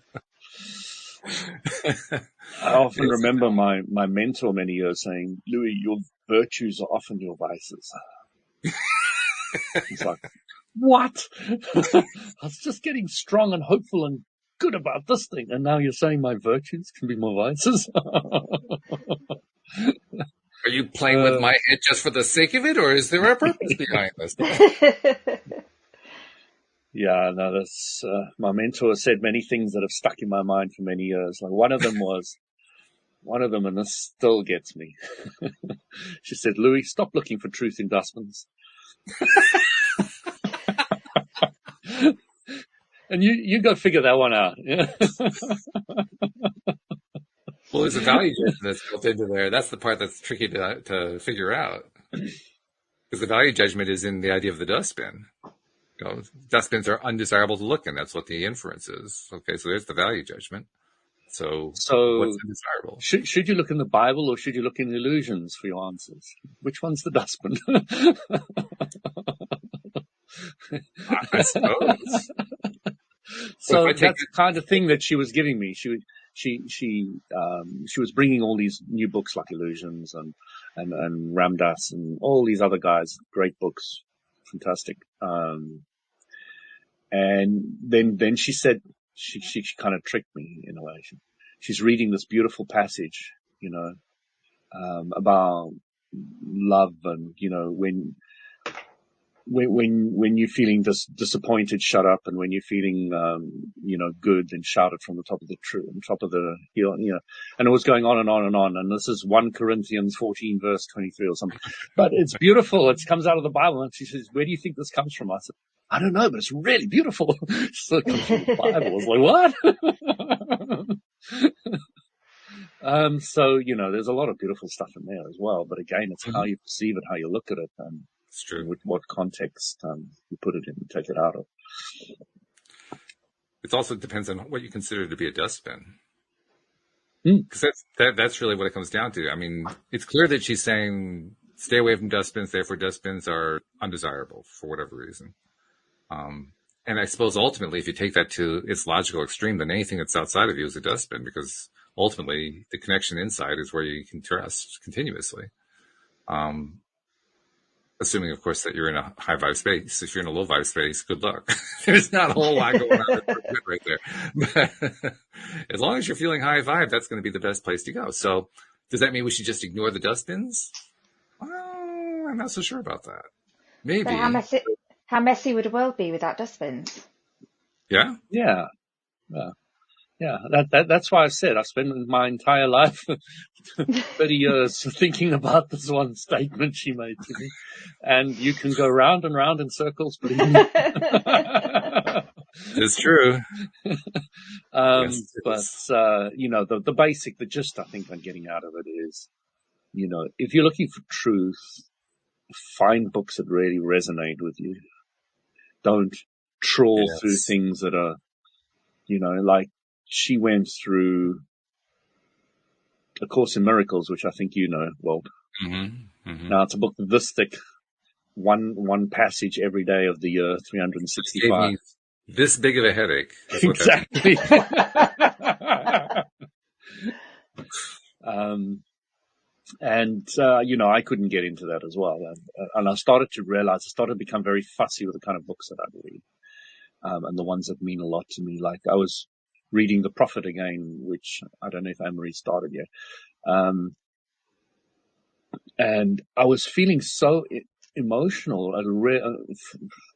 I often remember my mentor many years saying, Louis, your virtues are often your vices. He's like, what? I was just getting strong and hopeful and good about this thing, and now you're saying my virtues can be my vices? Are you playing with my head just for the sake of it, or is there a purpose behind this? Yeah, no, that's, my mentor said many things that have stuck in my mind for many years. Like one of them, and this still gets me. She said, Louis, stop looking for truth in dustbins. And you go figure that one out. Yeah. Well, there's a value judgment that's built into there. That's the part that's tricky to figure out. Because the value judgment is in the idea of the dustbin. You know, dustbins are undesirable to look in. That's what the inference is. Okay, so there's the value judgment. So what's undesirable? Should you look in the Bible or should you look in illusions for your answers? Which one's the dustbin? I suppose. So that's the kind of thing that she was giving me. She was bringing all these new books like Illusions and Ramdas and all these other guys, great books, fantastic. And then she said, she kind of tricked me in a way. She's reading this beautiful passage, you know, about love and, you know, when you're feeling disappointed, shut up, and when you're feeling, you know, good, then shout it from the top of the hill, you know, and it was going on and on and on. And this is 1 Corinthians 14 verse 23 or something, but it's beautiful. It comes out of the Bible. And she says, where do you think this comes from? I said, I don't know, but it's really beautiful. So it comes from the Bible. I was like, what? So, you know, there's a lot of beautiful stuff in there as well. But again, it's how you perceive it, how you look at it, and it's true. With what context you put it in and take it out of. It also depends on what you consider to be a dustbin. Because that's really what it comes down to. I mean, it's clear that she's saying stay away from dustbins, therefore dustbins are undesirable for whatever reason. And I suppose ultimately, if you take that to its logical extreme, then anything that's outside of you is a dustbin, because ultimately the connection inside is where you can trust continuously. Assuming, of course, that you're in a high vibe space. If you're in a low vibe space, good luck. There's not a whole lot going on right there. But as long as you're feeling high vibe, that's going to be the best place to go. So does that mean we should just ignore the dustbins? Well, I'm not so sure about that. Maybe. But how messy would the world be without dustbins? Yeah. That's why I said I've spent my entire life, 30 years, thinking about this one statement she made to me. And you can go round and round in circles, believe me. It's true. Yes, it But, is. the basic, the gist I think I'm getting out of it is, if you're looking for truth, find books that really resonate with you. Don't trawl through Yes. things that are, like she went through A Course in Miracles, which I think Walt. Mm-hmm. Mm-hmm. Now it's a book this thick, one passage every day of the year, Gave 365. me this big of a headache. Is what that Exactly. And I couldn't get into that as well. And I started to realize, I started to become very fussy with the kind of books that I'd read, and the ones that mean a lot to me. Like I was reading The Prophet again, which I don't know if Anne-Marie started yet. And I was feeling so emotional,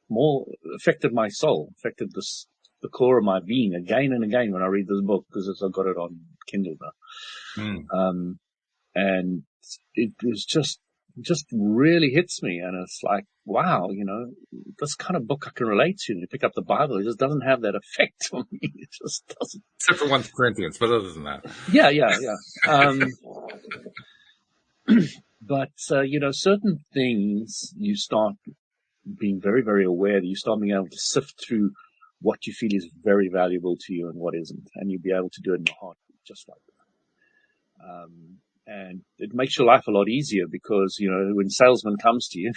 more affected my soul, affected the core of my being again and again when I read this book, because I've got it on Kindle now. And it was just really hits me. And it's like, wow, this kind of book I can relate to. You pick up the Bible, it just doesn't have that effect on me. It just doesn't. Except for 1 Corinthians, but other than that. Yeah. But, certain things you start being very, very aware that you start being able to sift through what you feel is very valuable to you and what isn't. And you'll be able to do it in your heart just like that. And it makes your life a lot easier because, when a salesman comes to you,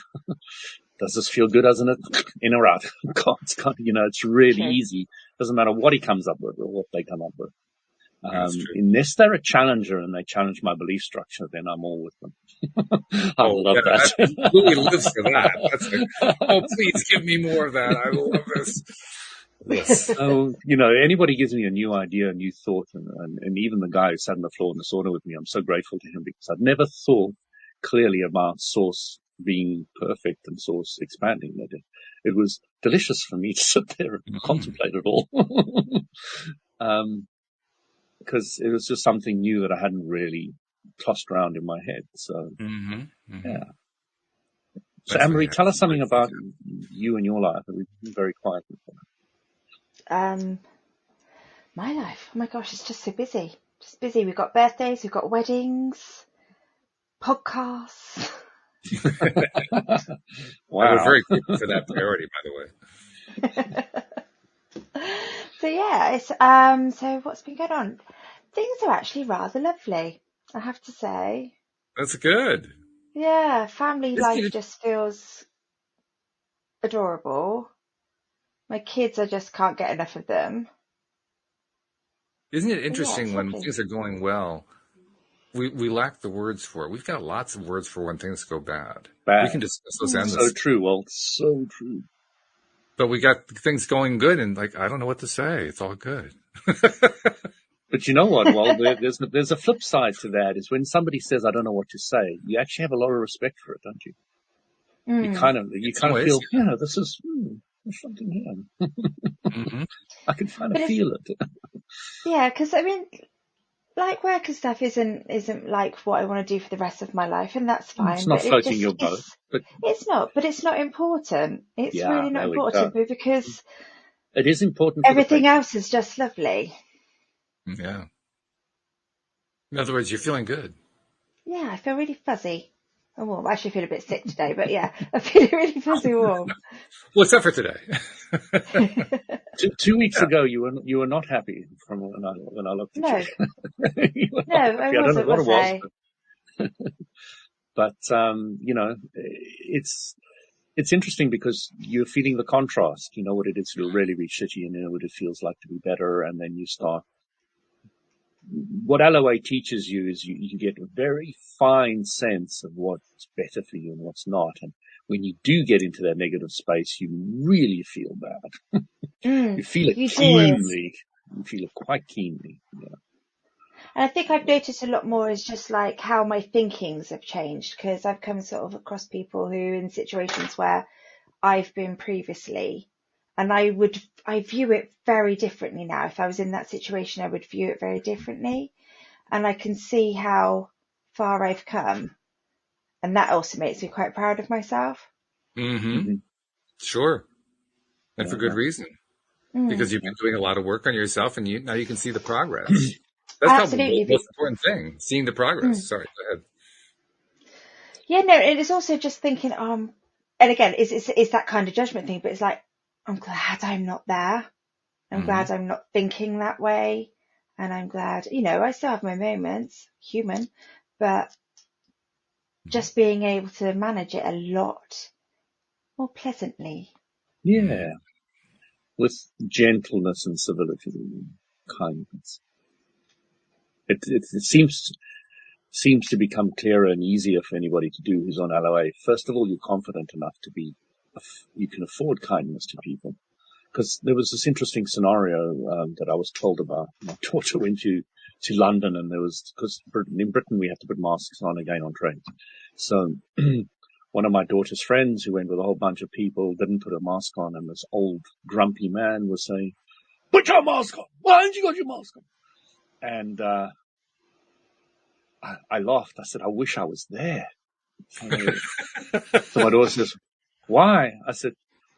does this feel good, doesn't it? In or out? It's really True. easy. Doesn't matter what he comes up with or what they come up with. That's true. Unless they're a challenger and they challenge my belief structure, then I'm all with them. I love that. Louis lives for that. That's like, please give me more of that. I love this. Yes. So, anybody gives me a new idea, a new thought, and even the guy who sat on the floor in the sauna with me, I'm so grateful to him because I'd never thought clearly about Source being perfect and Source expanding. It was delicious for me to sit there and contemplate it all. Because it was just something new that I hadn't really tossed around in my head. So, yeah. So, Anne-Marie, tell us something about you and your life. We've been very quiet before. My life, oh my gosh, it's just so busy. Just busy. We've got birthdays, we've got weddings, podcasts. Wow. We're very grateful for that priority, by the way. So yeah, it's so what's been going on? Things are actually rather lovely, I have to say. That's good. Yeah, family Isn't life it, just feels adorable. My kids, I just can't get enough of them. isn't it But yeah, interesting it's when lovely. things are going well? We lack the words for it. We've got lots of words for when things go bad. We can discuss those endlessly. So true, Walt. So true. But we got things going good, and like I don't know what to say. It's all good. But you know what, Walt? There's a flip side to that. Is when somebody says, "I don't know what to say," you actually have a lot of respect for it, don't you? You kind of feel, yeah, there's something here. I can kind of feel it. Yeah, because I mean, like work and stuff isn't like what I want to do for the rest of my life, and that's fine. It's not But floating your boat. But it's not. But it's not important. It's yeah, really not important because it is important. Everything else is just lovely. Yeah. In other words, you're feeling good. Yeah, I feel really fuzzy and warm. I actually feel a bit sick today, but yeah, I feel really fuzzy warm. Well, except for today. 2 weeks ago, you were not happy from when I looked at you. No, I wasn't. What it was. But it's interesting because you're feeling the contrast. You know what it is to really be shitty, and you know what it feels like to be better, and then you start. What LOA teaches you is you get a very fine sense of what's better for you and what's not. And when you do get into that negative space, you really feel bad. You feel it keenly. You feel it quite keenly. Yeah. And I think I've noticed a lot more is just like how my thinkings have changed, because I've come sort of across people who in situations where I've been previously, and I view it very differently now. If I was in that situation, I would view it very differently. And I can see how far I've come. And that also makes me quite proud of myself. Mm-hmm. Sure. And for good reason. because you've been doing a lot of work on yourself, and now you can see the progress. That's Absolutely. probably the most important thing, seeing the progress. Sorry, go ahead. Yeah, no, it is also just thinking, and again, it's that kind of judgment thing, but it's like, I'm glad I'm not there. I'm glad I'm not thinking that way. And I'm glad, I still have my moments, human, but just being able to manage it a lot more pleasantly. Yeah. With gentleness and civility and kindness. It seems to become clearer and easier for anybody to do who's on LOA. First of all, you're confident enough you can afford kindness to people. Because there was this interesting scenario that I was told about. My daughter went to London, and because in Britain we have to put masks on again on trains. So one of my daughter's friends who went with a whole bunch of people didn't put a mask on, and this old grumpy man was saying, "Put your mask on! Why haven't you got your mask on?" And I laughed. I said, "I wish I was there." So my daughter says, "Why?" I said,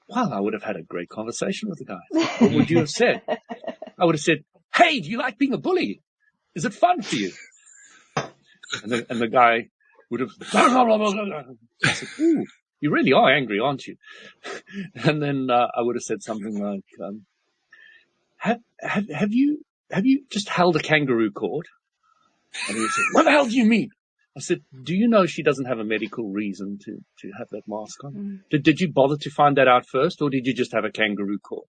"Well, I would have had a great conversation with the guy." What would you have said? I would have said, "Hey, do you like being a bully? Is it fun for you?" And the guy would have, I said, "Ooh, you really are angry, aren't you?" And then I would have said something like, have you just held a kangaroo court? And he would say, "What the hell do you mean?" I said, "Do you know she doesn't have a medical reason to have that mask on? Did you bother to find that out first, or did you just have a kangaroo court?"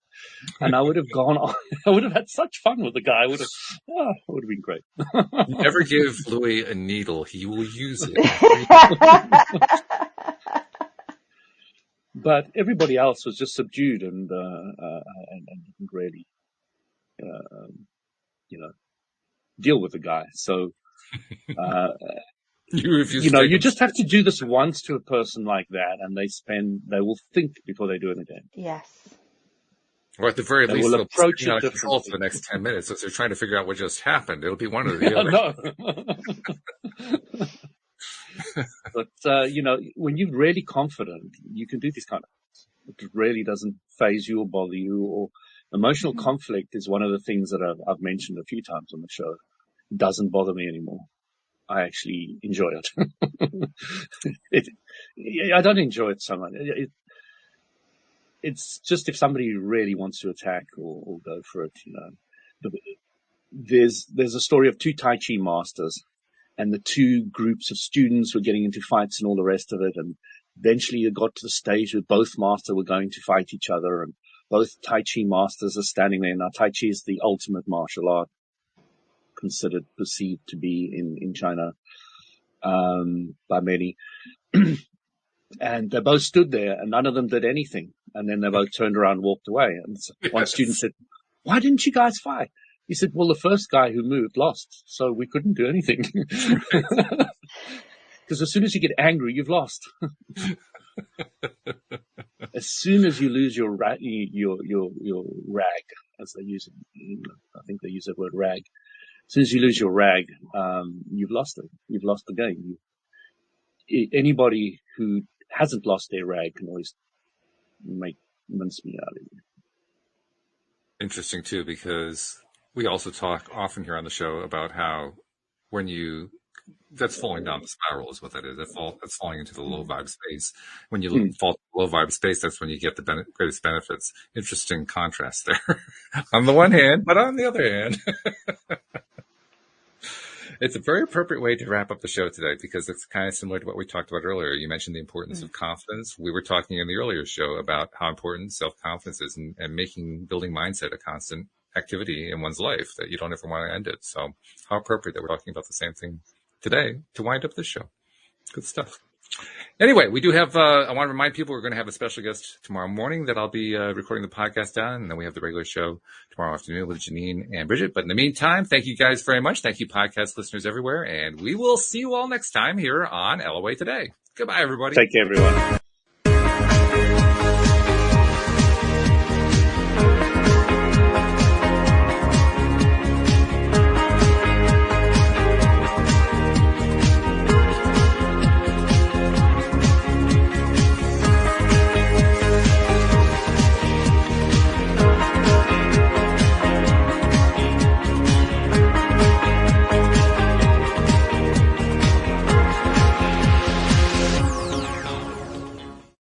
And I would have gone on. I would have had such fun with the guy. It would have been great. Never give Louis a needle. He will use it. But everybody else was just subdued and didn't really, deal with the guy. So, you just have to do this once to a person like that, and they will think before they do it again. Yes. Or at the very least, they'll approach it out of control for the next 10 minutes. If they're trying to figure out what just happened, it'll be one or the other. But, when you're really confident, you can do this kind of things. It really doesn't faze you or bother you. Or emotional conflict is one of the things that I've mentioned a few times on the show. It doesn't bother me anymore. I actually enjoy it. I don't enjoy it so much. It's just if somebody really wants to attack or go for it, There's a story of two Tai Chi masters, and the two groups of students were getting into fights and all the rest of it. And eventually it got to the stage where both masters were going to fight each other, and both Tai Chi masters are standing there. Now, Tai Chi is the ultimate martial art, perceived to be in China, by many. And they both stood there, and none of them did anything. And then they both turned around and walked away. And one student said, "Why didn't you guys fight?" He said, "Well, the first guy who moved lost, so we couldn't do anything." Because as soon as you get angry, you've lost. As soon as you lose your rag, as they use it, I think they use that word rag. As soon as you lose your rag, you've lost it. You've lost the game. Anybody who hasn't lost their rag can always make mincemeat out of you. Interesting too, because we also talk often here on the show about how that's falling down the spiral is what that is. That's falling into the low vibe space. When you fall to the low vibe space, that's when you get the greatest benefits. Interesting contrast there on the one hand, but on the other hand, it's a very appropriate way to wrap up the show today, because it's kind of similar to what we talked about earlier. You mentioned the importance of confidence. We were talking in the earlier show about how important self-confidence is, and building mindset a constant activity in one's life, that you don't ever want to end it. So how appropriate that we're talking about the same thing today to wind up this show. Good stuff. Anyway, we do have, I want to remind people we're going to have a special guest tomorrow morning that I'll be recording the podcast on. And then we have the regular show tomorrow afternoon with Janine and Bridget. But in the meantime, thank you guys very much. Thank you, podcast listeners everywhere. And we will see you all next time here on LOA Today. Goodbye, everybody. Take care, everyone.